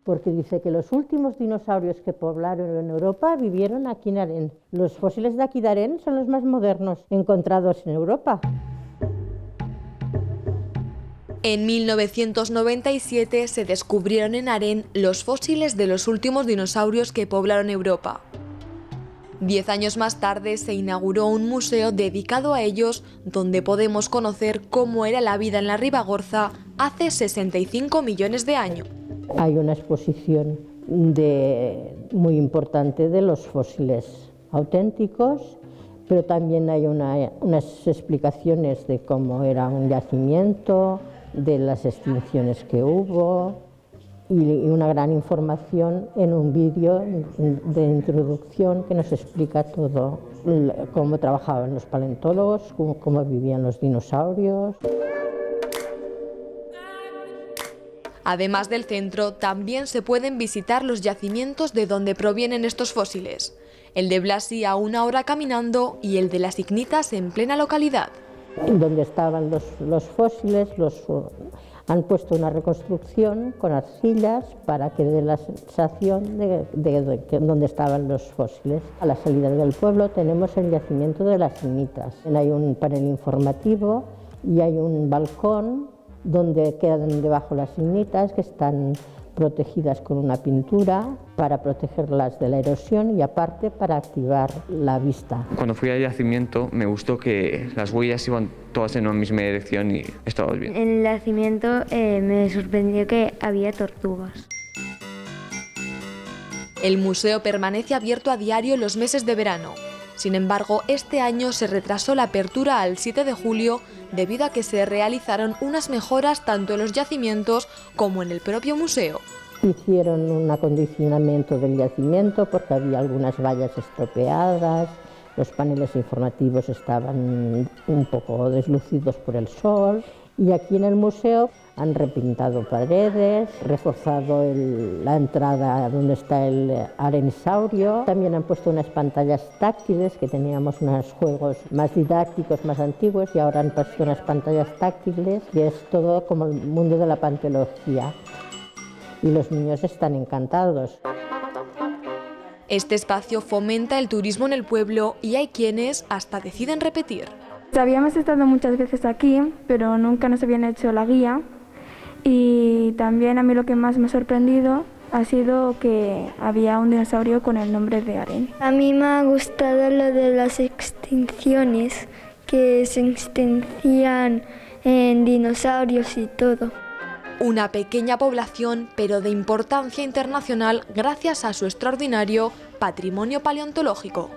Porque dice que los últimos dinosaurios que poblaron en Europa vivieron aquí en Arenys. Los fósiles de aquí de Arenys son los más modernos encontrados en Europa. En 1997 se descubrieron en Arenys los fósiles de los últimos dinosaurios que poblaron Europa. 10 años más tarde se inauguró un museo dedicado a ellos, donde podemos conocer cómo era la vida en la Ribagorza hace 65 millones de años. Hay una exposición muy importante de los fósiles auténticos, pero también hay unas explicaciones de cómo era un yacimiento, de las extinciones que hubo y una gran información en un vídeo de introducción que nos explica todo, cómo trabajaban los paleontólogos, cómo vivían los dinosaurios. Además del centro, también se pueden visitar los yacimientos de donde provienen estos fósiles. El de Blasi a 1 hora caminando y el de las Ignitas en plena localidad. Donde estaban los fósiles, han puesto una reconstrucción con arcillas para que dé la sensación de donde estaban los fósiles. A la salida del pueblo tenemos el yacimiento de las Ignitas. Hay un panel informativo y hay un balcón donde quedan debajo las ignitas, que están protegidas con una pintura para protegerlas de la erosión y aparte para activar la vista. Cuando fui al yacimiento me gustó que las huellas iban todas en una misma dirección y estaba bien. En el yacimiento me sorprendió que había tortugas. El museo permanece abierto a diario los meses de verano. Sin embargo, este año se retrasó la apertura al 7 de julio debido a que se realizaron unas mejoras tanto en los yacimientos como en el propio museo. Hicieron un acondicionamiento del yacimiento porque había algunas vallas estropeadas, los paneles informativos estaban un poco deslucidos por el sol y aquí en el museo han repintado paredes, reforzado la entrada donde está el arenisaurio. También han puesto unas pantallas táctiles, que teníamos unos juegos más didácticos, más antiguos, y ahora han puesto unas pantallas táctiles, y es todo como el mundo de la paleontología. Y los niños están encantados. Este espacio fomenta el turismo en el pueblo y hay quienes hasta deciden repetir. Habíamos estado muchas veces aquí, pero nunca nos habían hecho la guía. Y también a mí lo que más me ha sorprendido ha sido que había un dinosaurio con el nombre de Arenys. A mí me ha gustado lo de las extinciones, que se extinguían en dinosaurios y todo. Una pequeña población, pero de importancia internacional gracias a su extraordinario patrimonio paleontológico.